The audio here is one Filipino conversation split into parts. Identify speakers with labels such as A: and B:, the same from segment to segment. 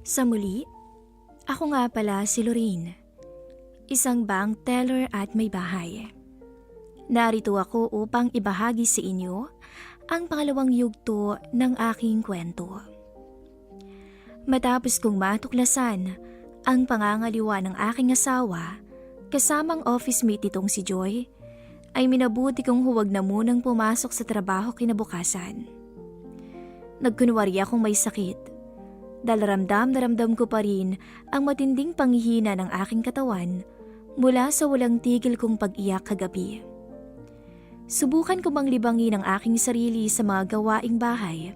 A: Sa muli, ako nga pala si Lorraine, isang bank teller at may bahay. Narito ako upang ibahagi sa inyo ang pangalawang yugto ng aking kwento. Matapos kong matuklasan ang pangangaliwa ng aking asawa kasamang office mate nitong si Joy, ay minabuti kong huwag na munang pumasok sa trabaho kinabukasan. Nagkunwari akong may sakit dahil ramdam na ramdam ko pa rin ang matinding panghihina ng aking katawan mula sa walang tigil kong pag-iyak kagabi. Subukan ko bang libangin ang aking sarili sa mga gawaing bahay,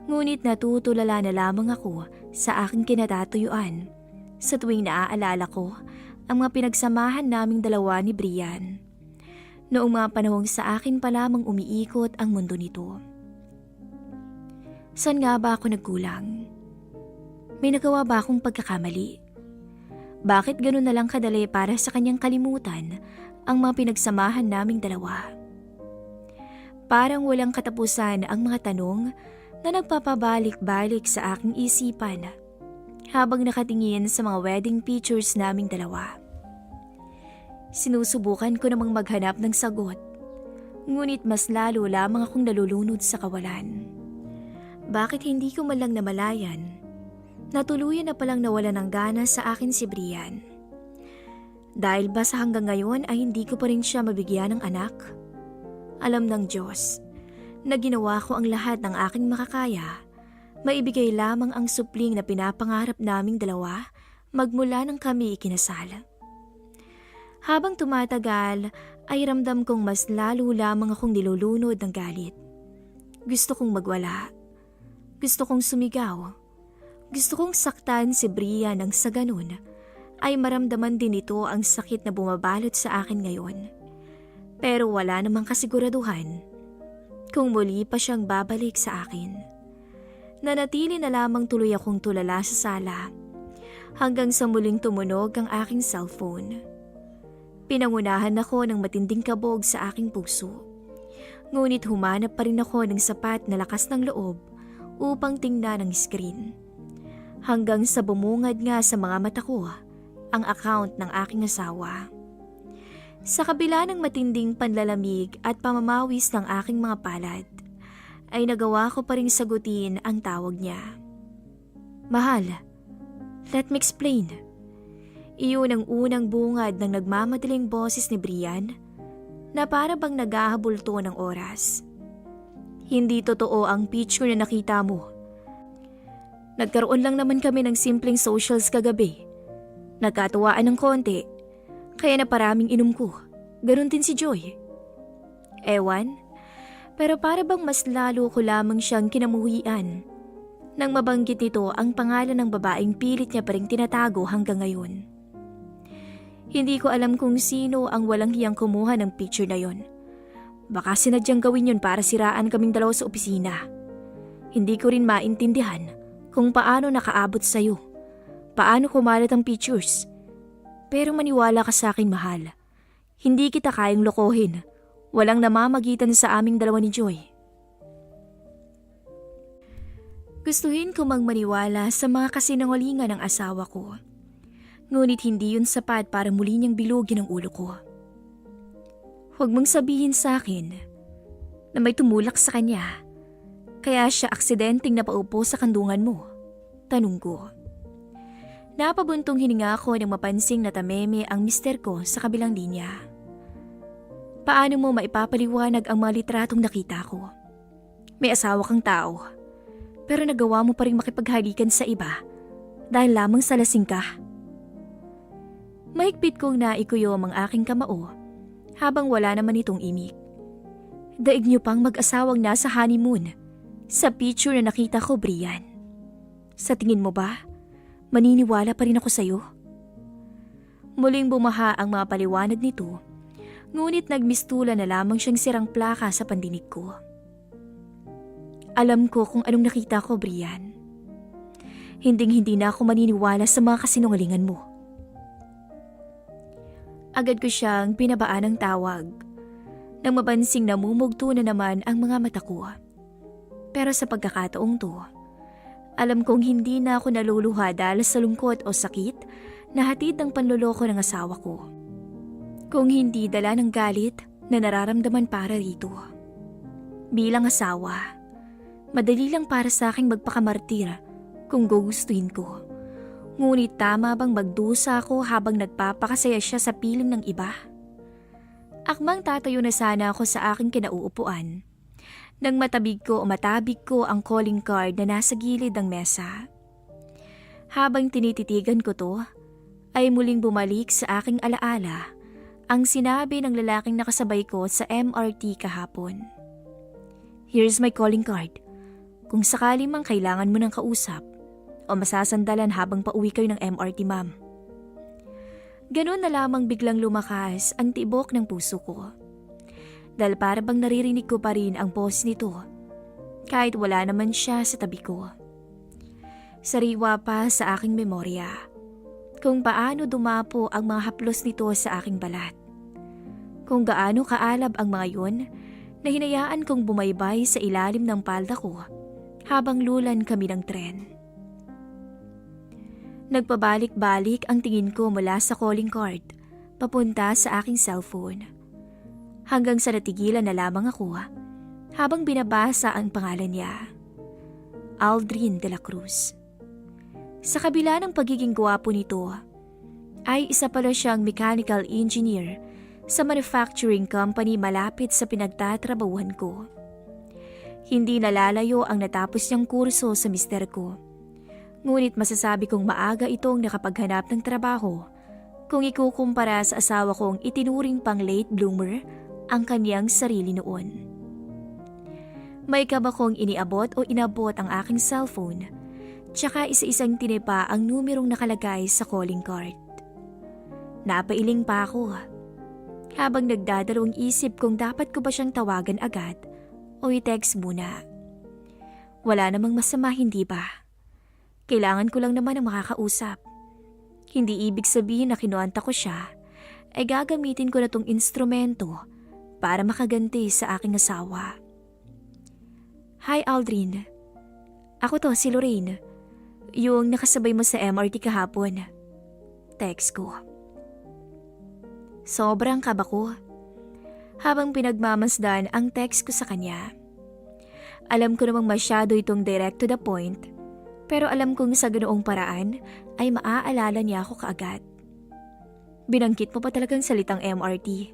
A: ngunit natutulala na lamang ako sa aking kinatatuyuan sa tuwing naaalala ko ang mga pinagsamahan naming dalawa ni Brian. Noong mga panahong sa akin pa lamang umiikot ang mundo nito. Saan nga ba ako nagkulang? May nagawa ba akong pagkakamali? Bakit ganun na lang kadali para sa kanyang kalimutan ang mga pinagsamahan naming dalawa? Parang walang katapusan ang mga tanong na nagpapabalik-balik sa aking isipan habang nakatingin sa mga wedding pictures naming dalawa. Sinusubukan ko namang maghanap ng sagot, ngunit mas lalo lamang akong nalulunod sa kawalan. Bakit hindi ko man lang namalayan na tuluyan na palang nawala ng gana sa akin si Brian? Dahil ba sa hanggang ngayon ay hindi ko pa rin siya mabigyan ng anak? Alam ng Diyos na ginawa ko ang lahat ng aking makakaya, maibigay lamang ang supling na pinapangarap naming dalawa magmula nang kami ikinasal. Habang tumatagal ay ramdam kong mas lalo lamang akong nilulunod ng galit. Gusto kong magwala. Gusto kong sumigaw. Gusto kong saktan si Brian nang sa ganun ay maramdaman din ito ang sakit na bumabalot sa akin ngayon. Pero wala namang kasiguraduhan kung muli pa siyang babalik sa akin. Nanatili na lamang tuloy akong tulala sa sala hanggang sa muling tumunog ang aking cellphone. Pinangunahan ako ng matinding kabog sa aking puso. Ngunit humanap pa rin ako ng sapat na lakas ng loob upang tingnan ang screen. Hanggang sa bumungad nga sa mga mata ko ang account ng aking asawa. Sa kabila ng matinding panlalamig at pamamawis ng aking mga palad, ay nagawa ko pa rin sagutin ang tawag niya. Mahal, let me explain. Iyon ang unang bungad ng nagmamadaling boses ni Brian na para bang naghahabulto ng oras. Hindi totoo ang picture na nakita mo. Nagkaroon lang naman kami ng simpleng socials kagabi. Nagkatuwaan ng konti, kaya naparaming inom ko. Ganon din si Joy. Ewan, pero para bang mas lalo ko lamang siyang kinamuhian nang mabanggit nito ang pangalan ng babaeng pilit niya pa ring tinatago hanggang ngayon. Hindi ko alam kung sino ang walang hiyang kumuha ng picture na yon. Baka sinadyang gawin yun para siraan kaming dalawa sa opisina. Hindi ko rin maintindihan kung paano nakaabot sa'yo. Paano kumalat ang pictures. Pero maniwala ka sa akin, mahal. Hindi kita kayang lokohin. Walang namamagitan sa aming dalawa ni Joy. Gustuhin ko mang maniwala sa mga kasinungalingan ng asawa ko. Ngunit hindi yun sapat para muli niyang bilugin ang ulo ko. Huwag mong sabihin sa akin na may tumulak sa kanya, kaya siya aksidenteng napaupo sa kandungan mo. Tanong ko. Napabuntong hininga ako nang mapansing natameme ang mister ko sa kabilang linya. Paano mo maipapaliwanag ang mga litratong nakita ko? May asawa kang tao, pero nagawa mo pa rin makipaghalikan sa iba dahil lamang sa lasing ka. Mahigpit kong naikuyom ang aking kamao habang wala naman itong imik. Daig niyo pang mag-asawang nasa honeymoon sa picture na nakita ko, Brian. Sa tingin mo ba, maniniwala pa rin ako sa'yo? Muling bumaha ang mga paliwanag nito, ngunit nagmistula na lamang siyang sirang plaka sa pandinig ko. Alam ko kung anong nakita ko, Brian. Hinding-hindi na ako maniniwala sa mga kasinungalingan mo. Agad ko siyang pinabaan ng tawag. Nang mabansing namumugto na naman ang mga mata ko. Pero sa pagkakataong to, Alam kong hindi na ako naluluha dahil sa lungkot o sakit na hatid ng panloloko ng asawa ko. Kung hindi dala ng galit na nararamdaman para rito. Bilang asawa, madali lang para sa aking magpakamartir kung gugustuhin ko. Ngunit tama bang magdusa ako habang nagpapakasaya siya sa piling ng iba? Akmang tatayo na sana ako sa aking kinauupuan nang matabig ko ang calling card na nasa gilid ng mesa. Habang tinititigan ko to, ay muling bumalik sa aking alaala ang sinabi ng lalaking nakasabay ko sa MRT kahapon. Here's my calling card. Kung sakali mang kailangan mo ng kausap o masasandalan habang pauwi kayo ng MRT, ma'am. Ganun na lamang biglang lumakas ang tibok ng puso ko. Dahil para bang naririnig ko pa rin ang boses nito kahit wala naman siya sa tabi ko. Sariwa pa sa aking memorya kung paano dumapo ang mga haplos nito sa aking balat. Kung gaano kaalab ang mga yun na hinayaan kong bumaybay sa ilalim ng palda ko habang lulan kami ng tren. Nagpabalik-balik ang tingin ko mula sa calling card papunta sa aking cellphone. Hanggang sa natigilan na lamang ako habang binabasa ang pangalan niya. Aldrin de la Cruz. Sa kabila ng pagiging gwapo nito, ay isa pala siyang mechanical engineer sa manufacturing company malapit sa pinagtatrabahuhan ko. Hindi nalalayo ang natapos niyang kurso sa mister ko. Ngunit masasabi kong maaga itong nakapaghanap ng trabaho kung ikukumpara sa asawa kong itinuring pang late bloomer ang kanyang sarili noon. May kabakong iniabot o inabot ang aking cellphone, tsaka isa-isang tinipa ang numerong nakalagay sa calling card. Napailing pa ako habang nagdadalawang isip kung dapat ko ba siyang tawagan agad o i-text muna. Wala namang masama, hindi ba? Kailangan ko lang naman ang makakausap. Hindi ibig sabihin na kinuanta ko siya ay gagamitin ko na tong instrumento para makaganti sa aking asawa. Hi Aldrin. Ako to, si Lorraine. Yung nakasabay mo sa MRT kahapon. Text ko. Sobrang kaba ko habang pinagmamasdan ang text ko sa kanya. Alam ko namang masyado itong direct to the point, pero alam kong sa ganoong paraan ay maaalala niya ako kaagad. Binanggit mo pa talagang salitang MRT.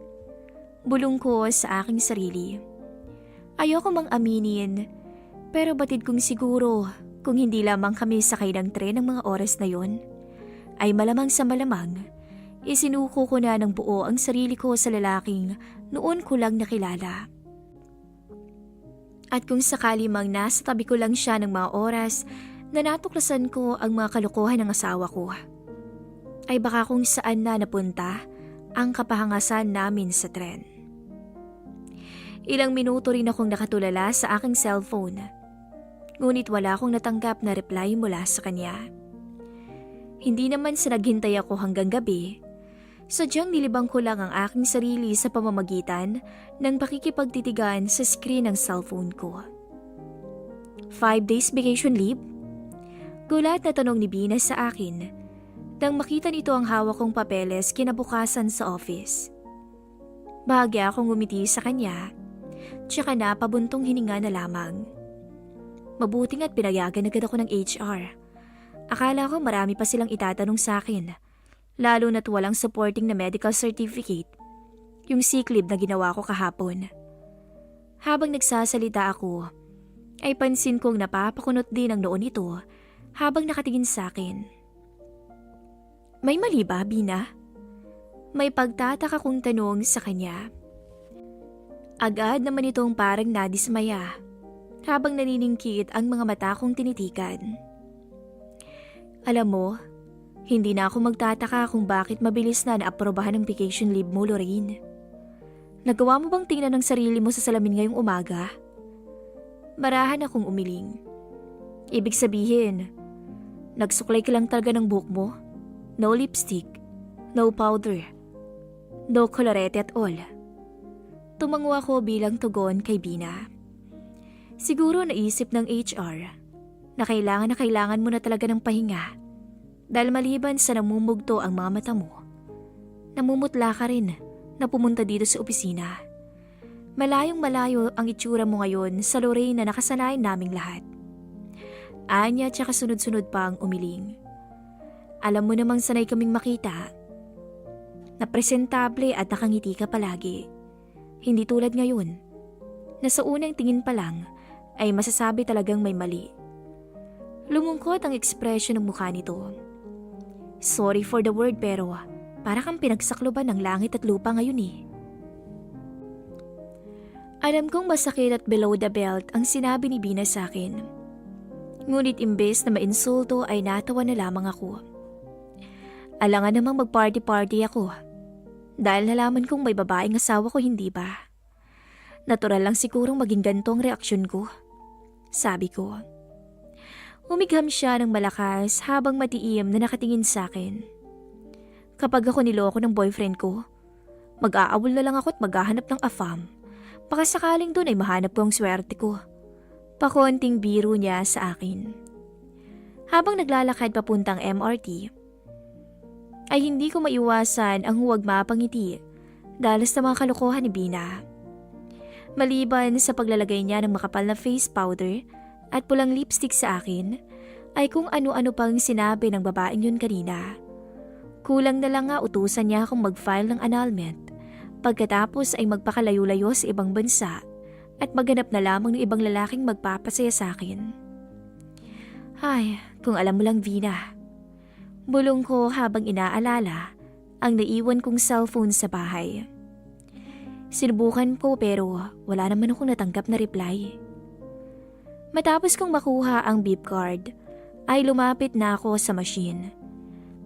A: Bulong ko sa aking sarili. Ayoko mang aminin, pero batid kong siguro kung hindi lamang kami sakay ng tren ng mga oras na yon, ay malamang sa malamang, isinuko ko na ng buo ang sarili ko sa lalaking noon ko lang nakilala. At kung sakali mang nasa tabi ko lang siya ng mga oras na natuklasan ko ang mga kalokohan ng asawa ko, ay baka kung saan na napunta ang kapahangasan namin sa tren. Ilang minuto rin akong nakatulala sa aking cellphone, ngunit wala akong natanggap na reply mula sa kanya. Hindi naman sa naghintay ako hanggang gabi, sadyang nilibang ko lang ang aking sarili sa pamamagitan ng pakikipagtitigan sa screen ng cellphone ko. 5 days vacation leave? Gulat na tanong ni Bina sa akin nang makita nito ang hawak kong papeles kinabukasan sa office. Bahagya akong ngumiti sa kanya, tsaka napabuntong hininga na lamang. Mabuti nga't pinayagan agad ako ng HR. Akala ko marami pa silang itatanong sa akin, lalo na't walang supporting na medical certificate, yung sick leave na ginawa ko kahapon. Habang nagsasalita ako, ay pansin kong napapakunot din ang noon nito habang nakatingin sa akin. May mali ba, Bina? May pagtataka kong tanong sa kanya. Agad naman itong parang nadismaya habang naniningkit ang mga mata kong tinitikan. Alam mo, hindi na ako magtataka kung bakit mabilis na naaprobahan ang vacation leave mo, Lorraine. Nagawa mo bang tingnan ng sarili mo sa salamin ngayong umaga? Marahan akong umiling. Ibig sabihin, nagsuklay ka lang talaga ng buhok mo? No lipstick, no powder, no colorete at all. Tumango ako bilang tugon kay Bina. Siguro naisip ng HR na kailangan mo na talaga ng pahinga. Dahil maliban sa namumugto ang mga mata mo, namumutla ka rin na pumunta dito sa opisina. Malayong malayo ang itsura mo ngayon sa Lorraine na nakasanayan naming lahat. Anya tsaka sunod-sunod pa ang umiling. Alam mo namang sanay kaming makita na presentable at nakangiti ka palagi. Hindi tulad ngayon na sa unang tingin pa lang ay masasabi talagang may mali. Lumungkot ang ekspresyon ng mukha nito. Sorry for the word pero para kang pinagsakloban ng langit at lupa ngayon eh. Alam kong masakit at below the belt ang sinabi ni Bina sa akin. Ngunit imbes na mainsulto ay natawa na lamang ako. Alangan namang mag-party-party ako. Dahil nalaman kong may babaeng asawa ko, hindi ba? Natural lang sigurong maging ganito ang reaksyon ko. Sabi ko. Umigham siya ng malakas habang matiim na nakatingin sa akin. Kapag ako niloko ng boyfriend ko, mag-aawol na lang ako at maghahanap ng afam. Baka sakaling doon ay mahanap ko ang swerte ko. Pakonting biro niya sa akin. Habang naglalakad papuntang MRT, ay hindi ko maiwasan ang huwag mapangiti dahil sa mga kalokohan ni Bina. Maliban sa paglalagay niya ng makapal na face powder at pulang lipstick sa akin, ay kung ano-ano pang sinabi ng babaeng yun kanina. Kulang na lang nga utusan niya akong mag-file ng annulment. Pagkatapos ay magpakalayo-layo sa ibang bansa at maghanap na lamang ng ibang lalaking magpapasaya sa akin. Ay, kung alam mo lang Vina. Bulong ko habang inaalala ang naiwan kong cellphone sa bahay. Sinubukan ko pero wala naman akong natanggap na reply. Matapos kong makuha ang beep card, ay lumapit na ako sa machine.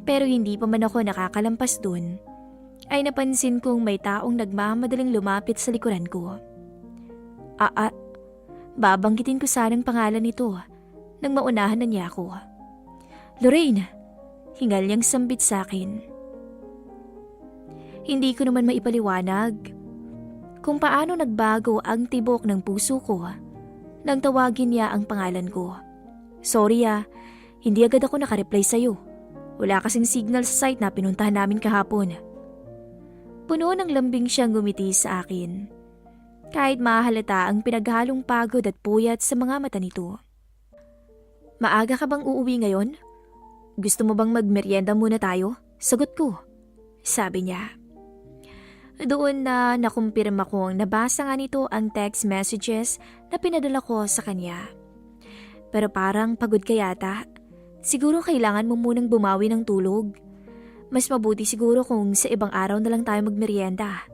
A: Pero hindi pa man ako nakakalampas dun, ay napansin kong may taong nagmamadaling lumapit sa likuran ko. Babanggitin ko sanang pangalan nito nang maunahan na niya ako. Lorraine, hingal niyang sambit sa akin. Hindi ko naman maipaliwanag kung paano nagbago ang tibok ng puso ko nang tawagin niya ang pangalan ko. Sorry hindi agad ako nakareply sa'yo. Wala kasing signal sa site na pinuntahan namin kahapon. Puno ng lambing siyang gumiti sa akin. Kahit mahalata ang pinaghalong pagod at puyat sa mga mata nito. Maaga ka bang uuwi ngayon? Gusto mo bang magmeryenda muna tayo? Sagot ko. Sabi niya. Doon na nakumpirma kong nabasa nga nito ang text messages na pinadala ko sa kanya. Pero parang pagod ka yata. Siguro kailangan mo munang bumawi ng tulog. Mas mabuti siguro kung sa ibang araw na lang tayo magmeryenda.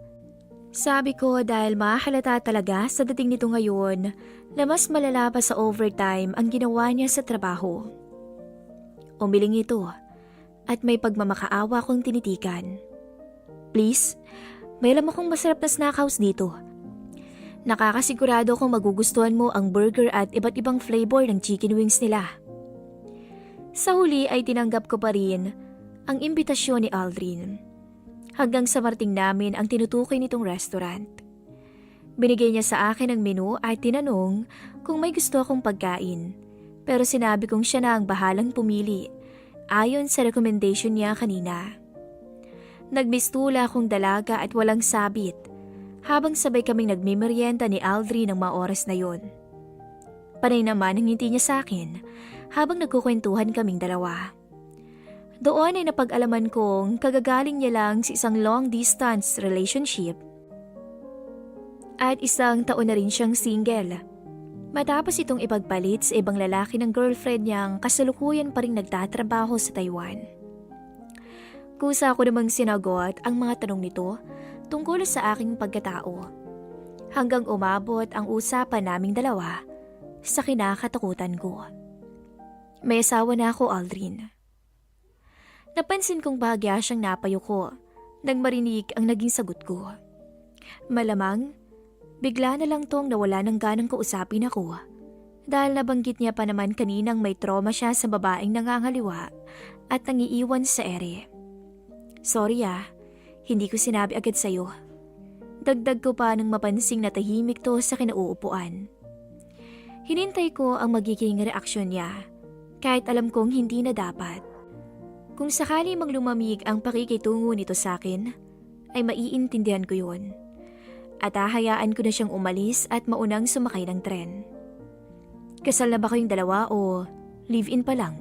A: Sabi ko dahil mahalata talaga sa dating nito ngayon na mas malala pa sa overtime ang ginawa niya sa trabaho. Umiling ito at may pagmamakaawa kong tinitikan. Please, may alam akong masarap na snack house dito. Nakakasigurado kong magugustuhan mo ang burger at iba't ibang flavor ng chicken wings nila. Sa huli ay tinanggap ko pa rin ang imbitasyon ni Aldrin. Hanggang sa marting namin ang tinutukoy nitong restaurant. Binigay niya sa akin ang menu at tinanong kung may gusto akong pagkain. Pero sinabi kong siya na ang bahalang pumili ayon sa recommendation niya kanina. Nagmistula akong dalaga at walang sabit habang sabay kaming nagmimeryenda ni Aldrin ng mga oras na yon. Panay naman ang ngiti niya sa akin habang nagkukwentuhan kaming dalawa. Doon ay napag-alaman kong kagagaling niya lang sa isang long-distance relationship. At isang taon na rin siyang single. Matapos itong ipagpalit sa ibang lalaki ng girlfriend niyang kasalukuyan pa rin nagtatrabaho sa Taiwan. Kusa ko namang sinagot ang mga tanong nito tungkol sa aking pagkatao. Hanggang umabot ang usapan naming dalawa sa kinakatakutan ko. May asawa na ako, Aldrin. Napansin kong bahagya siyang napayuko nang marinig ang naging sagot ko. Malamang, bigla na lang tong nawala ng ganang kausapin ako dahil nabanggit niya pa naman kaninang may trauma siya sa babaeng nangangaliwa at nangiiwan sa ere. Sorry hindi ko sinabi agad sa'yo. Dagdag ko pa nang mapansing na tahimik to sa kinauupuan. Hinintay ko ang magiging reaksyon niya kahit alam kong hindi na dapat. Kung sakali mang lumamig ang pakikitungo nito sa akin, ay maiintindihan ko yun. At hahayaan ko na siyang umalis at maunang sumakay ng tren. Kasal na ba kayong dalawa o live-in pa lang?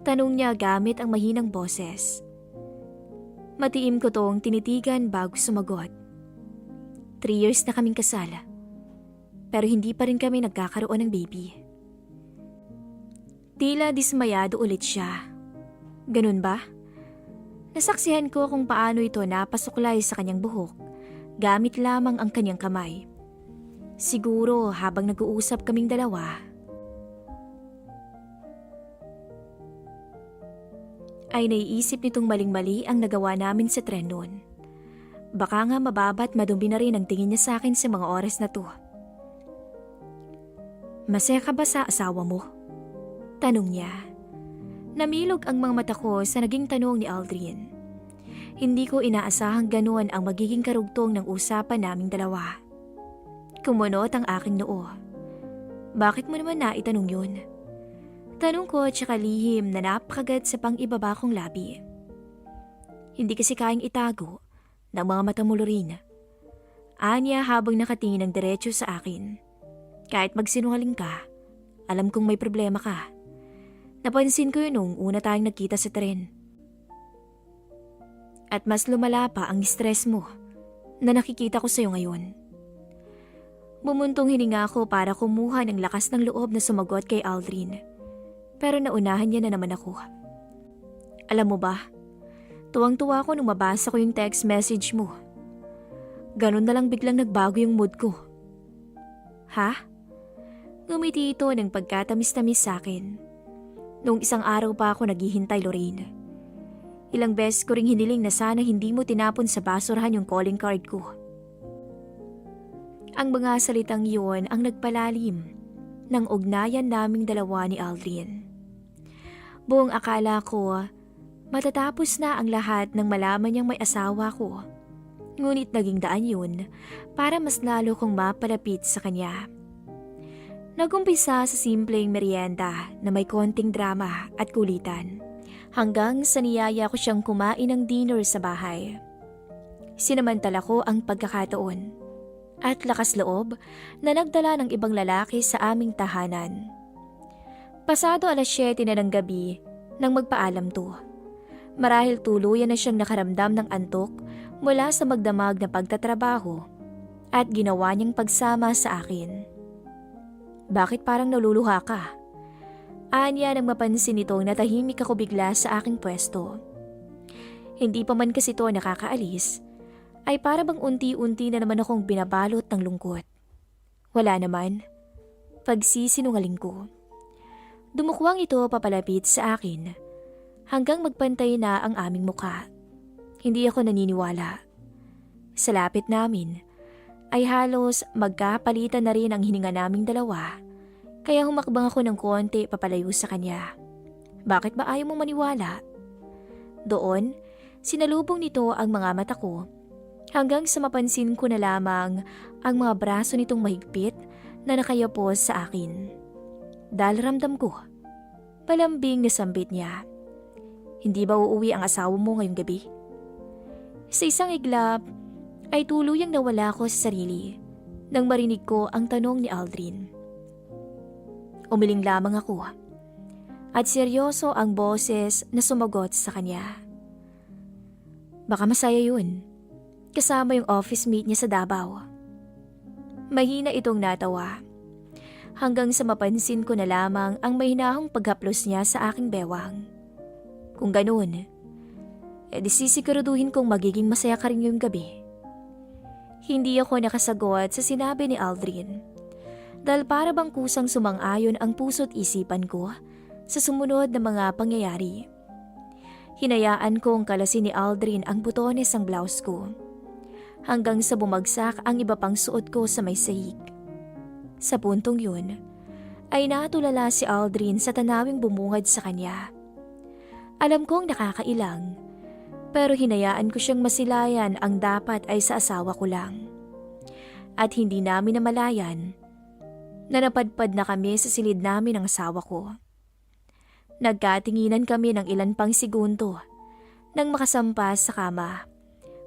A: Tanong niya gamit ang mahinang boses. Matiim ko tong tinitigan bago sumagot. 3 years na kaming kasal. Pero hindi pa rin kami nagkakaroon ng baby. Tila dismayado ulit siya. Ganun ba? Nasaksihan ko kung paano ito napasuklay sa kanyang buhok gamit lamang ang kanyang kamay. Siguro habang nag-uusap kaming dalawa, ay naiisip nitong maling-mali ang nagawa namin sa tren noon. Baka nga mababa't madumi na rin ang tingin niya sa akin sa mga oras na to. Masaya ka ba sa asawa mo? Tanong niya. Namilog ang mga mata ko sa naging tanong ni Aldrin. Hindi ko inaasahang ganoon ang magiging karugtong ng usapan naming dalawa. Kumunot ang aking noo. Bakit mo naman naitanong yun? Tanong ko at saka lihim na napakagat sa pang-ibaba kong labi. Hindi kasi kayang itago ng mga mata mo, Lorena. Anya habang nakatingin ng diretso sa akin. Kahit magsinungaling ka, alam kong may problema ka. Napansin ko yun nung una tayong nagkita sa tren. At mas lumala pa ang stress mo na nakikita ko sa'yo ngayon. Bumuntong hininga ko para kumuha ng lakas ng loob na sumagot kay Aldrin. Pero naunahan niya na naman ako. Alam mo ba, tuwang-tuwa ko nung mabasa ko yung text message mo. Ganun na lang biglang nagbago yung mood ko. Ha? Ngumiti ito ng pagkatamis-tamis sa akin. Noong isang araw pa ako naghihintay, Lorraine. Ilang beses ko ring hiniling na sana hindi mo tinapon sa basurahan yung calling card ko. Ang mga salitang yun ang nagpalalim ng ugnayan naming dalawa ni Aldrin. Buong akala ko, matatapos na ang lahat nang malaman niyang may asawa ko. Ngunit naging daan yun para mas lalo kong mapalapit sa kanya. Nagumpisa sa simpleng merienda na may konting drama at kulitan. Hanggang sa niyaya ko siyang kumain ng dinner sa bahay. Sinamantala ko ang pagkakataon at lakas loob na nagdala ng ibang lalaki sa aming tahanan. Pasado 7:00 na ng gabi nang magpaalam to. Marahil tuluyan na siyang nakaramdam ng antok mula sa magdamag na pagtatrabaho at ginawa niyang pagsama sa akin. Bakit parang naluluha ka? Anya nang mapansin nito na tahimik ako bigla sa aking pwesto. Hindi pa man kasi ito nakakaalis, ay para bang unti-unti na naman akong binabalot ng lungkot. Wala naman. Pagsisinungaling ko. Dumukwang ito papalapit sa akin hanggang magpantay na ang aming mukha. Hindi ako naniniwala. Sa lapit namin ay halos magkapalitan na rin ang hininga naming dalawa. Kaya humakbang ako ng konti papalayo sa kanya. Bakit ba ayaw mong maniwala? Doon, sinalubong nito ang mga mata ko hanggang sa mapansin ko na lamang ang mga braso nitong mahigpit na nakayapos sa akin. Dahil ramdam ko, palambing na sambit niya. Hindi ba uuwi ang asawa mo ngayong gabi? Sa isang iglap, ay tuluyang nawala ko sa sarili nang marinig ko ang tanong ni Aldrin. Umiling lamang ako at seryoso ang boses na sumagot sa kanya. Baka masaya yun, kasama yung office mate niya sa Davao. Mahina itong natawa hanggang sa mapansin ko na lamang ang mahinahong paghaplos niya sa aking bewang. Kung ganun, edi sisiguraduhin kong magiging masaya ka rin yung gabi. Hindi ako nakasagot sa sinabi ni Aldrin. Dahil para bang kusang sumang-ayon ang puso't isipan ko sa sumunod na mga pangyayari. Hinayaan kong kalasin ni Aldrin ang butones ng blouse ko hanggang sa bumagsak ang iba pang suot ko sa may sahig. Sa puntong yun, ay natulala si Aldrin sa tanawing bumungad sa kanya. Alam kong nakakailang, pero hinayaan ko siyang masilayan ang dapat ay sa asawa ko lang. At hindi namin namalayan na napadpad na kami sa silid namin ng asawa ko. Nagkatinginan kami ng ilan pang segundo nang makasampa sa kama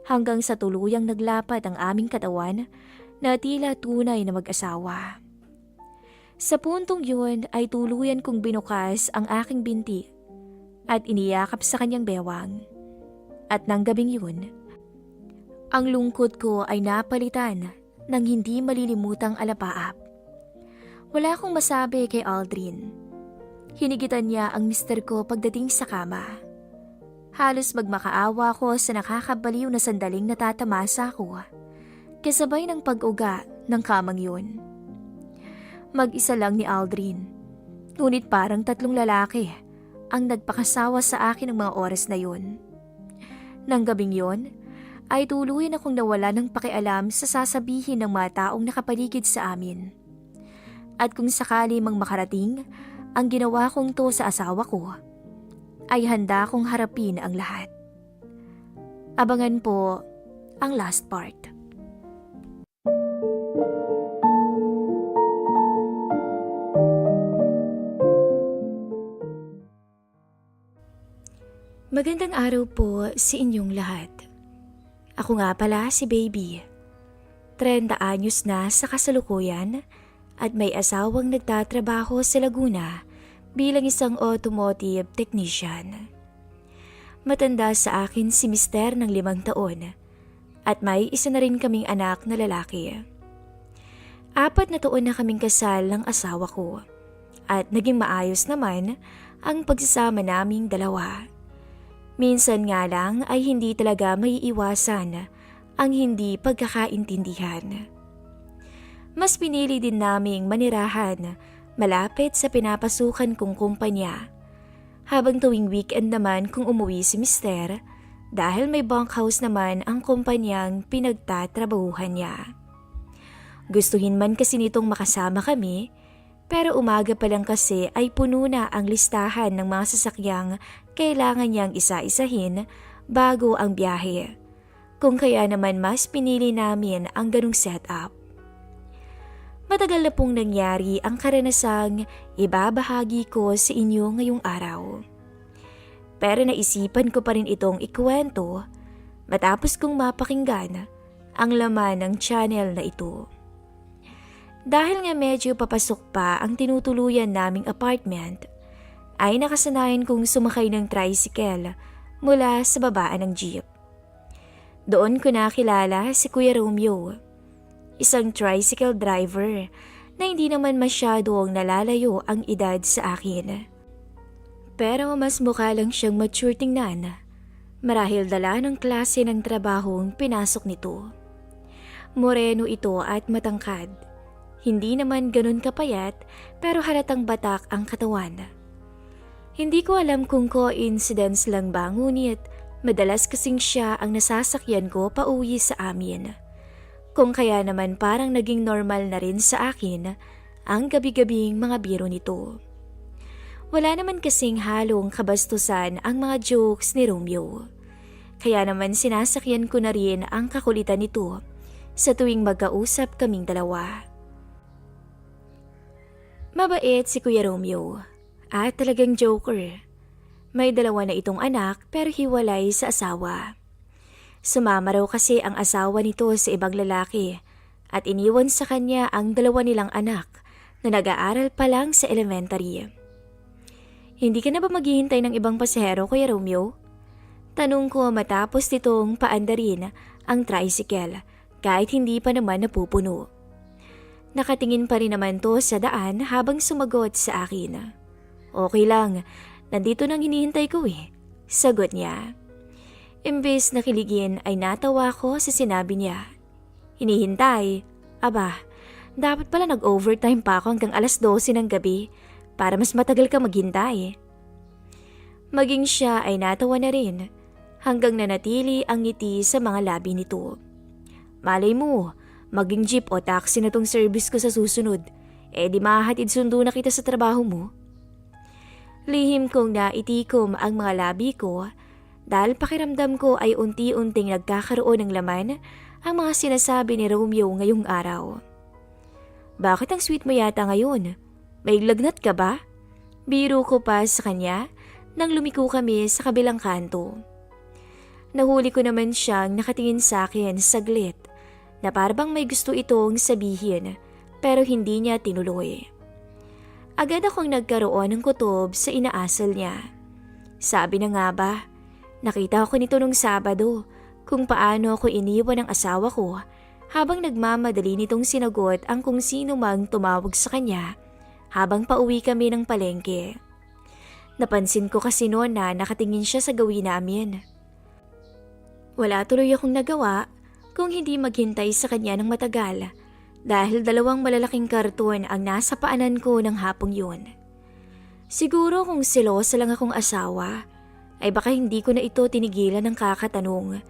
A: hanggang sa tuluyang naglapat ang aming katawan na tila tunay na mag-asawa. Sa puntong yun ay tuluyan kong binukas ang aking binti at iniyakap sa kanyang bewang. At nang gabing yun, ang lungkot ko ay napalitan ng hindi malilimutang alapaap. Wala akong masabi kay Aldrin. Hinigitan niya ang mister ko pagdating sa kama. Halos magmakaawa ko sa nakakabaliw na sandaling natatamasa ko, kasabay ng pag-uga ng kamang yun. Mag-isa lang ni Aldrin, ngunit parang 3 lalaki ang nagpakasawa sa akin ng mga oras na yun. Nang gabing yun, ay tuluyan akong nawala ng pakialam sa sasabihin ng mga taong nakapaligid sa amin. At kung sakali mang makarating ang ginawa kong to sa asawa ko, ay handa kong harapin ang lahat. Abangan po ang last part. Magandang araw po sa inyong lahat. Ako nga pala si Baby. 30 anyos na sa kasalukuyan at may asawang nagtatrabaho sa Laguna bilang isang automotive technician. Matanda sa akin si Mister ng 5 taon at may isa na rin kaming anak na lalaki. 4 na taon na kaming kasal ng asawa ko at naging maayos naman ang pagsasama naming dalawa. Minsan nga lang ay hindi talaga maiiwasan ang hindi pagkakaintindihan. Mas pinili din naming manirahan malapit sa pinapasukan kong kumpanya, habang tuwing weekend naman kung umuwi si Mister dahil may bunkhouse naman ang kumpanyang pinagtatrabahuhan niya. Gustuhin man kasi nitong makasama kami, pero umaga pa lang kasi ay puno na ang listahan ng mga sasakyang kailangan niyang isa-isahin bago ang biyahe. Kung kaya naman mas pinili namin ang ganung setup. Matagal na pong nangyari ang karanasang ibabahagi ko sa inyo ngayong araw. Pero naisipan ko pa rin itong ikwento matapos kong mapakinggan ang laman ng channel na ito. Dahil nga medyo papasok pa ang tinutuluyan naming apartment, ay nakasanayan kong sumakay ng tricycle mula sa babaan ng jeep. Doon ko nakilala si Kuya Romeo, isang tricycle driver na hindi naman masyadong nalalayo ang edad sa akin. Pero mas mukha lang siyang mature tingnan, marahil dala ng klase ng trabahong pinasok nito. Moreno ito at matangkad. Hindi naman ganun kapayat pero halatang batak ang katawan. Hindi ko alam kung coincidence lang ba, ngunit madalas kasing siya ang nasasakyan ko pauwi sa amin. Kung kaya naman parang naging normal na rin sa akin ang gabi-gabing mga biro nito. Wala naman kasing halong kabastusan ang mga jokes ni Romeo. Kaya naman sinasakyan ko na rin ang kakulitan nito sa tuwing magkausap kaming dalawa. Mabait si Kuya Romeo at talagang joker. May 2 na itong anak pero hiwalay sa asawa. Sumama raw kasi ang asawa nito sa ibang lalaki at iniwan sa kanya ang 2 nilang anak na nag-aaral pa lang sa elementary. Hindi ka na ba maghihintay ng ibang pasahero, Kuya Romeo? Tanong ko matapos nitong paandarin ang tricycle kahit hindi pa naman napupuno. Nakatingin pa rin naman to sa daan habang sumagot sa akin. Okay lang, nandito nang hinihintay ko eh, sagot niya. Imbes na kiligin ay natawa ko sa sinabi niya. Hinihintay? Aba, dapat pala nag-overtime pa ako hanggang 12:00 ng gabi para mas matagal ka maghintay. Maging siya ay natawa na rin hanggang nanatili ang ngiti sa mga labi nito. Malay mo, maging jeep o taxi na tong service ko sa susunod, di mahatid sundo na kita sa trabaho mo. Lihim kong naitikom ang mga labi ko dahil pakiramdam ko ay unti-unting nagkakaroon ng laman ang mga sinasabi ni Romeo ngayong araw. Bakit ang sweet mo yata ngayon? May lagnat ka ba? Biro ko pa sa kanya nang lumiko kami sa kabilang kanto. Nahuli ko naman siyang nakatingin sa akin saglit na parang may gusto itong sabihin pero hindi niya tinuloy. Agad akong nagkaroon ng kutob sa inaasal niya. Sabi na nga ba, nakita ko nito nung Sabado kung paano ako iniwan ng asawa ko habang nagmamadali nitong sinagot ang kung sino mang tumawag sa kanya habang pauwi kami ng palengke. Napansin ko kasi noon na nakatingin siya sa gawin namin. Wala tuloy akong nagawa kung hindi maghintay sa kanya ng matagal dahil 2 malalaking karton ang nasa paanan ko ng hapong yun. Siguro kung selosa lang akong asawa, ay baka hindi ko na ito tinigilan ng kakatanong.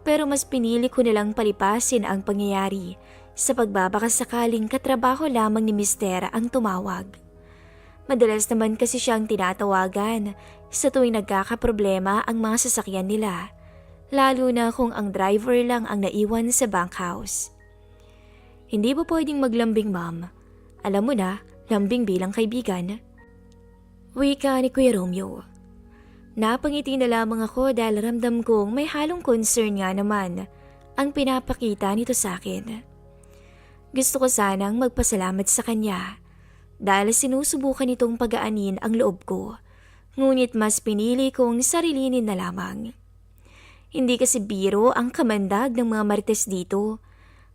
A: Pero mas pinili ko nilang palipasin ang pangyayari sa pagbabakasakaling katrabaho lamang ni Mister ang tumawag. Madalas naman kasi siyang tinatawagan sa tuwing nagkakaproblema ang mga sasakyan nila, lalo na kung ang driver lang ang naiwan sa bunkhouse. Hindi ba pwedeng maglambing, ma'am? Alam mo na, lambing bilang kaibigan. Wika ni Kuya Romeo. Napangiti na lamang ako dahil ramdam kong may halong concern nga naman ang pinapakita nito sa akin. Gusto ko sanang magpasalamat sa kanya dahil sinusubukan nitong pagaanin ang loob ko, ngunit mas pinili kong sarilinin na lamang. Hindi kasi biro ang kamandag ng mga marites dito,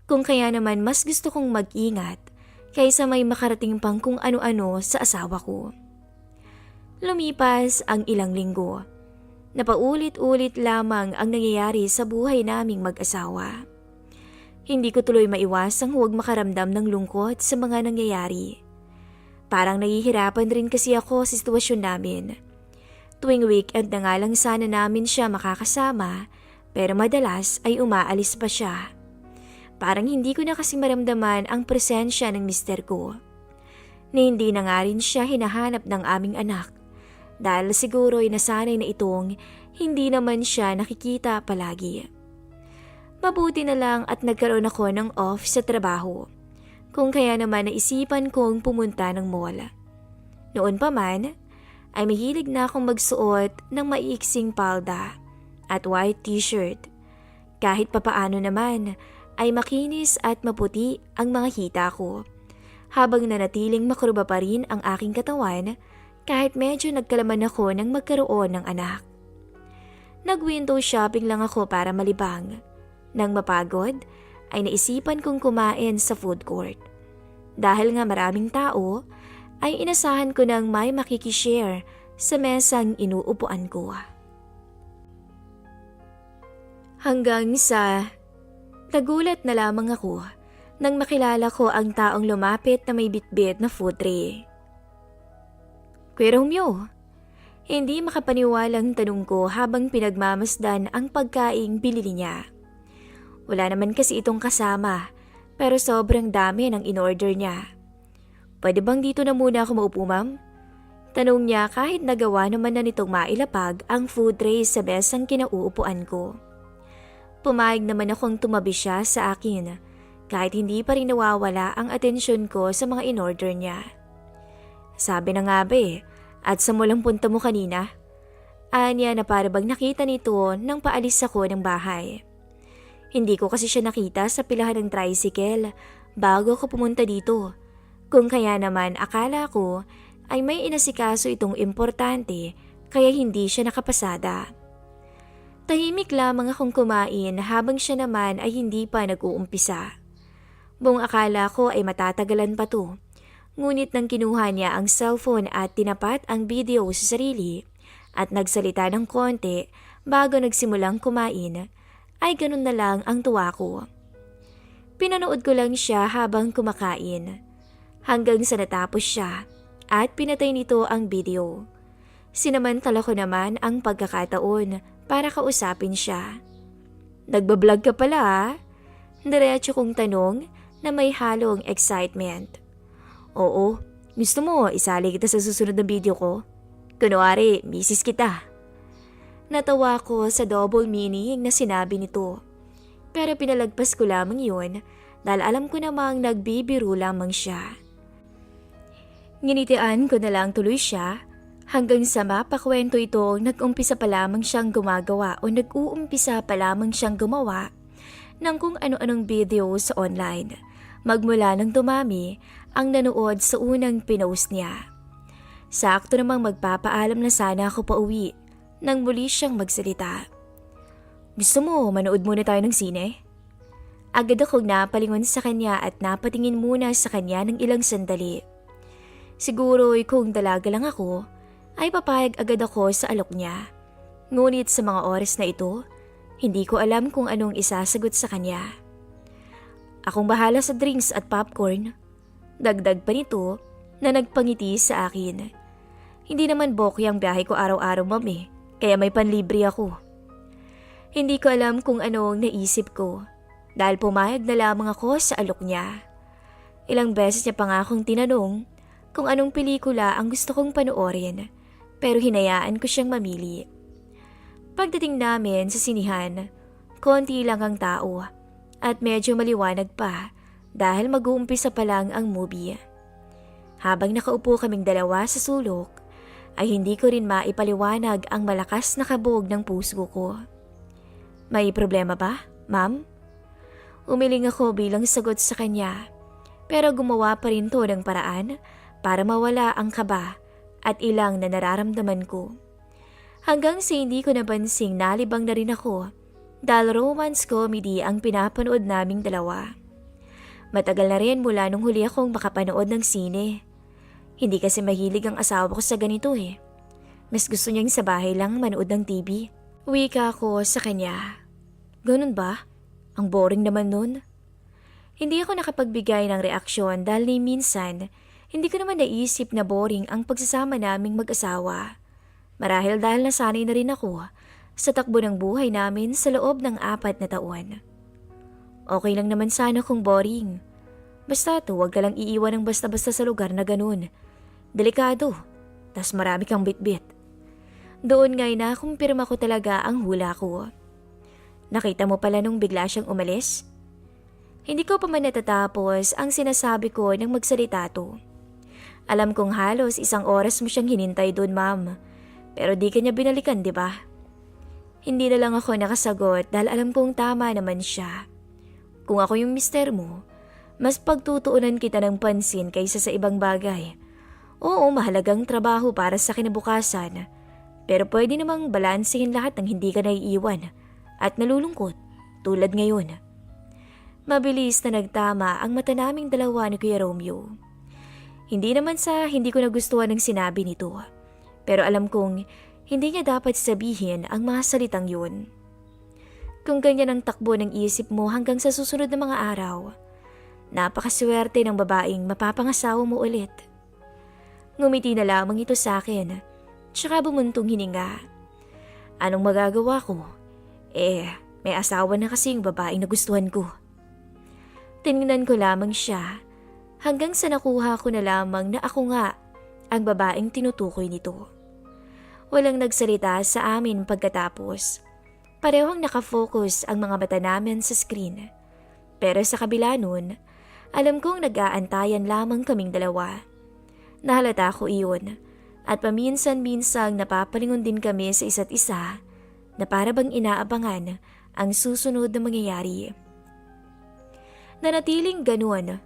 A: kung kaya naman mas gusto kong mag-ingat kaysa may makarating pang kung ano-ano sa asawa ko. Lumipas ang ilang linggo. Napaulit-ulit lamang ang nangyayari sa buhay naming mag-asawa. Hindi ko tuloy maiwasang huwag makaramdam ng lungkot sa mga nangyayari. Parang nahihirapan rin kasi ako sa sitwasyon namin. Tuwing weekend na nga lang sana namin siya makakasama, pero madalas ay umaalis pa siya. Parang hindi ko na kasi maramdaman ang presensya ng mister ko. Na hindi na nga rin siya hinahanap ng aming anak, dahil siguro ay nasanay na itong hindi naman siya nakikita palagi. Mabuti na lang at nagkaroon ako ng off sa trabaho, kung kaya naman naisipan kong pumunta ng mall. Noon pa man, ay mahilig na akong magsuot ng maiiksing palda at white t-shirt. Kahit papaano naman ay makinis at maputi ang mga hita ko, habang nanatiling makuruba pa rin ang aking katawan kahit medyo nagkalaman ako ng magkaroon ng anak. Nag-window shopping lang ako para malibang. Nang mapagod, ay naisipan kong kumain sa food court. Dahil nga maraming tao, ay inasahan ko nang may makikishare sa mesang inuupuan ko. Hanggang sa nagulat na lamang ako nang makilala ko ang taong lumapit na may bitbit na food tray. Kuya Romeo, hindi makapaniwalang tanong ko habang pinagmamasdan ang pagkaing binili niya. Wala naman kasi itong kasama, pero sobrang dami ng in-order niya. Pwede bang dito na muna ako maupo, ma'am? Tanong niya kahit nagawa naman na nitong mailapag ang food tray sa mesang kinauupuan ko. Pumayag naman akong tumabi siya sa akin, kahit hindi pa rin nawawala ang atensyon ko sa mga in-order niya. Sabi na nga ba at sa mulang punta mo kanina? Anya na para bang nakita nito nang paalis ako ng bahay. Hindi ko kasi siya nakita sa pilahan ng tricycle bago ako pumunta dito. Kung kaya naman akala ko ay may inasikaso itong importante kaya hindi siya nakapasada. Tahimik lamang akong kumain habang siya naman ay hindi pa nag-uumpisa. Buong akala ko ay matatagalan pa to. Ngunit nang kinuha niya ang cellphone at tinapat ang video sa sarili at nagsalita ng konti bago nagsimulang kumain, ay ganun na lang ang tuwa ko. Pinanood ko lang siya habang kumakain, hanggang sa natapos siya at pinatay nito ang video. Sinamantala ko naman ang pagkakataon para kausapin siya. Nagbablog ka pala ha? Diretso kong tanong na may halong excitement. Oo, gusto mo isali kita sa susunod na video ko? Kunwari, misis kita. Natawa ko sa double meaning na sinabi nito. Pero pinalagpas ko lamang yun dahil alam ko namang nagbibiro lamang siya. Nginitian ko na lang tuloy siya hanggang sa mapakwento ito nag-umpisa pa lamang siyang gumagawa o nag-uumpisa pa lamang siyang gumawa ng kung ano-anong video sa online. Magmula nang dumami ang nanood sa unang pinost niya. Sakto namang magpapaalam na sana ako pauwi nang muli siyang magsalita. Gusto mo manood muna tayo ng sine? Agad akong napalingon sa kanya at napatingin muna sa kanya ng ilang sandali. Siguro kung dalaga lang ako, ay papayag agad ako sa alok niya. Ngunit sa mga oras na ito, hindi ko alam kung anong isasagot sa kanya. Akong bahala sa drinks at popcorn. Dagdag pa nito na nagpangiti sa akin. Hindi naman bokeh ang biyahe ko araw-araw, mami, kaya may panlibre ako. Hindi ko alam kung anong naisip ko dahil pumayag na lamang ako sa alok niya. Ilang beses niya pa nga akong tinanong kung anong pelikula ang gusto kong panoorin, pero hinayaan ko siyang mamili. Pagdating namin sa sinihan, konti lang ang tao at medyo maliwanag pa dahil mag-uumpisa pa lang ang movie. Habang nakaupo kaming dalawa sa sulok, ay hindi ko rin maipaliwanag ang malakas na kabog ng puso ko. May problema ba, ma'am? Umiling ako bilang sagot sa kanya, pero gumawa pa rin to ng paraan para mawala ang kaba at ilang na nararamdaman ko. Hanggang sa hindi ko napansing nalibang na rin ako dahil romance comedy ang pinapanood naming dalawa. Matagal na rin mula nung huli akong makapanood ng sine. Hindi kasi mahilig ang asawa ko sa ganito eh. Mas gusto niyang sa bahay lang manood ng TV. Wika ko sa kanya. Ganun ba? Ang boring naman nun. Hindi ako nakapagbigay ng reaksyon dahil ni minsan, hindi ko naman naisip na boring ang pagsasama naming mag-asawa. Marahil dahil nasanay na rin ako sa takbo ng buhay namin sa loob ng 4 na taon. Okay lang naman sana kung boring. Basta huwag ka lang iiwan ng basta-basta sa lugar na ganun. Delikado, tas marami kang bitbit. Doon nga'y nakumpirma ko talaga ang hula ko. Nakita mo pala nung bigla siyang umalis? Hindi ko pa man natatapos ang sinasabi ko nang magsalita to. Alam kong halos 1 oras mo siyang hinintay doon, ma'am. Pero di ka niya binalikan, di ba? Hindi na lang ako nakasagot dahil alam kong tama naman siya. Kung ako yung mister mo, mas pagtutuunan kita ng pansin kaysa sa ibang bagay. Oo, mahalagang trabaho para sa kinabukasan. Pero pwede namang balansehin lahat ng hindi ka naiiwan at nalulungkot tulad ngayon. Mabilis na nagtama ang mata naming dalawa ni Kuya Romeo. Hindi naman sa hindi ko nagustuhan ng sinabi nito, pero alam kong hindi niya dapat sabihin ang mga salitang yun. Kung ganyan ang takbo ng isip mo hanggang sa susunod na mga araw, napakaswerte ng babaeng mapapangasawa mo ulit. Ngumiti na lamang ito sa akin, tsaka bumuntong hininga. Anong magagawa ko? May asawa na kasi yung babaeng nagustuhan ko. Tinignan ko lamang siya hanggang sa nakuha ko na lamang na ako nga ang babaeng tinutukoy nito. Walang nagsalita sa amin pagkatapos. Parehong nakafocus ang mga mata namin sa screen. Pero sa kabila nun, alam kong nag-aantayan lamang kaming dalawa. Nahalata ko iyon at paminsan-minsang napapalingon din kami sa isa't isa na para bang inaabangan ang susunod na mangyayari. Nanatiling ganun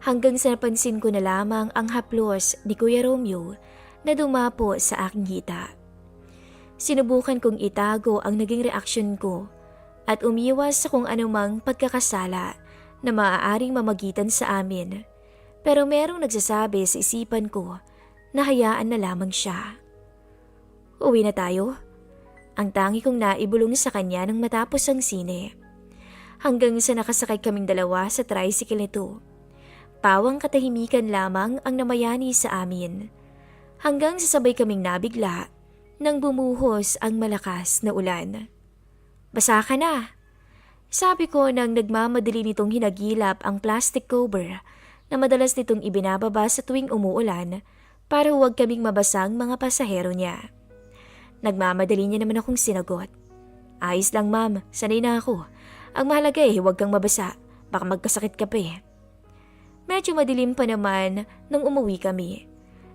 A: hanggang sa napansin ko na lamang ang haplos ni Kuya Romeo na dumapo sa aking hita. Sinubukan kong itago ang naging reaksyon ko at umiwas sa kung anumang pagkakasala na maaaring mamagitan sa amin. Pero merong nagsasabi sa isipan ko na hayaan na lamang siya. Uwi na tayo? Ang tangi kong naibulong sa kanya nang matapos ang sine. Hanggang sa nakasakay kaming dalawa sa tricycle nito. Pawang katahimikan lamang ang namayani sa amin. Hanggang sa sabay kaming nabigla nang bumuhos ang malakas na ulan. Basa ka na, sabi ko nang nagmamadali nitong hinagilap ang plastic cover na madalas nitong ibinababa sa tuwing umuulan para huwag kaming mabasang mga pasahero niya. Nagmamadali niya naman akong sinagot. Ayos lang ma'am, sanay na ako. Ang mahalaga huwag kang mabasa, baka magkasakit ka pa eh. Medyo madilim pa naman nang umuwi kami.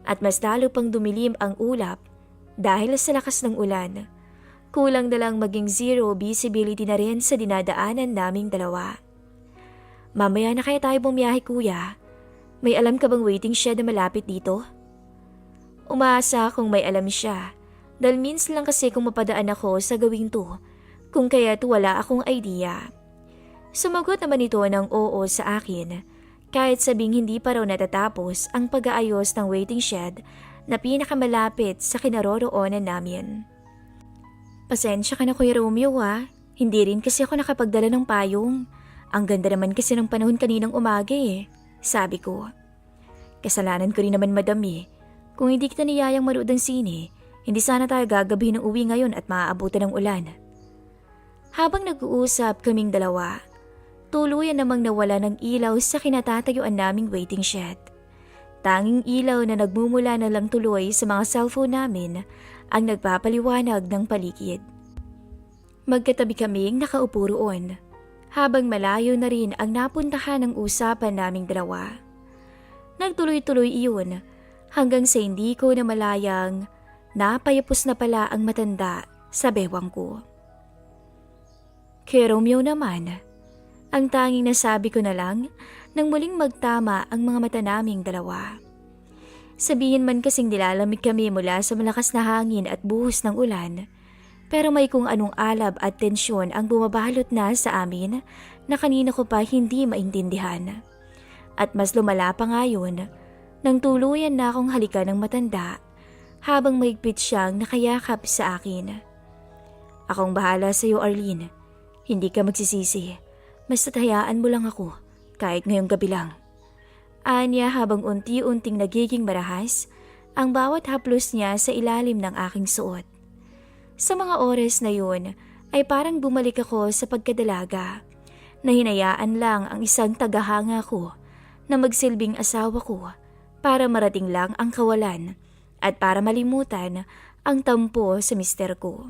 A: at mas lalo pang dumilim ang ulap dahil sa lakas ng ulan. Kulang na lang maging zero visibility na rin sa dinadaanan naming dalawa. Mamaya na kaya tayo bumiyahe kuya. May alam ka bang waiting shed na malapit dito? Umaasa kung may alam siya dahil minsan lang kasi kung mapadaan ako sa gawing to kung kaya't wala akong idea. Sumagot naman ito ng oo sa akin kahit sabing hindi pa raw natatapos ang pag-aayos ng waiting shed na pinakamalapit sa kinaroroonan namin. Pasensya ka na Kuya Romeo hindi rin kasi ako nakapagdala ng payong. Ang ganda naman kasi ng panahon kaninang umaga sabi ko. Kasalanan ko rin naman madam Kung hindi kita niyayang manood ng sine, hindi sana tayo gagabi ng uwi ngayon at maaabutan ng ulan. Habang nag-uusap kaming dalawa, tuluyan namang nawala ng ilaw sa kinatatayuan naming waiting shed. Tanging ilaw na nagmumula na lang tuloy sa mga cellphone namin ang nagpapaliwanag ng paligid. Magkatabi kaming nakaupo roon, habang malayo na rin ang napuntahan ng usapan naming dalawa. Nagtuloy-tuloy iyon hanggang sa hindi ko na malayang napayapos na pala ang matanda sa bewang ko. Kay Romeo naman, ang tanging nasabi ko na lang nang muling magtama ang mga mata naming dalawa. Sabihin man kasing nilalamig kami mula sa malakas na hangin at buhos ng ulan, pero may kung anong alab at tensyon ang bumabalot na sa amin na kanina ko pa hindi maintindihan. At mas lumala pa ngayon nang tuluyan na akong halikan ng matanda habang mahigpit siyang nakayakap sa akin. Akong bahala sa iyo Arlene, hindi ka magsisisi, basta't hayaan mo lang ako kahit ngayong gabi lang. Anya habang unti-unting nagiging marahas ang bawat haplos niya sa ilalim ng aking suot. Sa mga oras na yun ay parang bumalik ako sa pagkadalaga na hinayaan lang ang isang tagahanga ko na magsilbing asawa ko para marating lang ang kawalan at para malimutan ang tampo sa mister ko.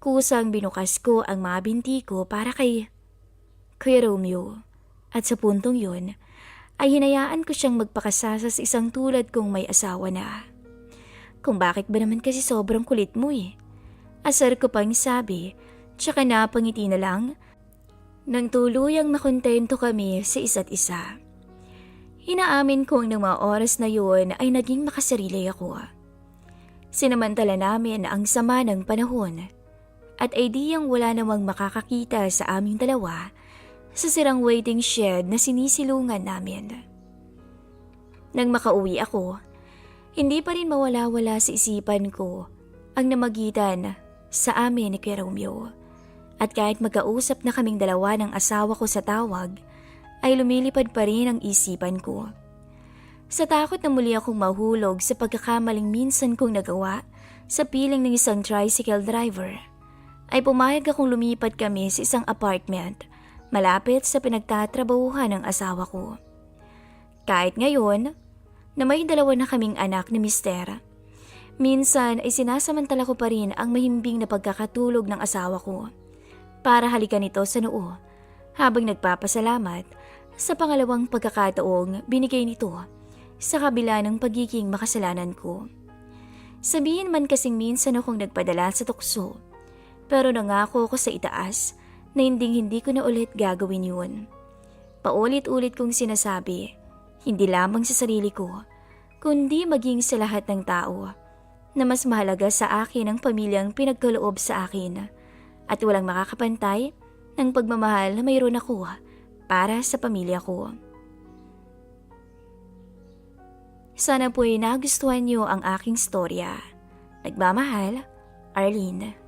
A: Kusang binukas ko ang mga binti ko para kay Romeo at sa puntong yun ay hinayaan ko siyang magpakasasa sa isang tulad kong may asawa na. Kung bakit ba naman kasi sobrang kulit mo Asar ko pang sabi, tsaka napangiti na lang nang tuluyang makontento kami sa isa't isa. Inaamin kong ng mga oras na yun ay naging makasarili ako. Sinamantala namin ang sama ng panahon at ideyang wala namang makakakita sa aming dalawa sa sirang waiting shed na sinisilungan namin. Nang makauwi ako, hindi pa rin mawala-wala sa isipan ko ang namagitan sa amin ni Kuya Romeo. At kahit magkausap na kaming dalawa ng asawa ko sa tawag, ay lumilipad pa rin ang isipan ko. Sa takot na muli akong mahulog sa pagkakamaling minsan kong nagawa sa piling ng isang tricycle driver, ay pumayag akong lumipat kami sa isang apartment malapit sa pinagtatrabahuhan ng asawa ko. Kahit ngayon, na may dalawa na kaming anak ni mister, minsan ay sinasamantala ko pa rin ang mahimbing na pagkakatulog ng asawa ko para halikan ito sa noo habang nagpapasalamat sa pangalawang pagkakataong binigay nito sa kabila ng pagiging makasalanan ko. Sabihin man kasing minsan akong nagpadala sa tukso, pero nangako ko sa itaas na hindi ko na ulit gagawin yun. Paulit-ulit kong sinasabi, hindi lamang sa sarili ko, kundi maging sa lahat ng tao, na mas mahalaga sa akin ang pamilyang pinagkaloob sa akin at walang makakapantay ng pagmamahal na mayroon ako para sa pamilya ko. Sana po'y nagustuhan niyo ang aking storya. Nagmamahal, Arlene.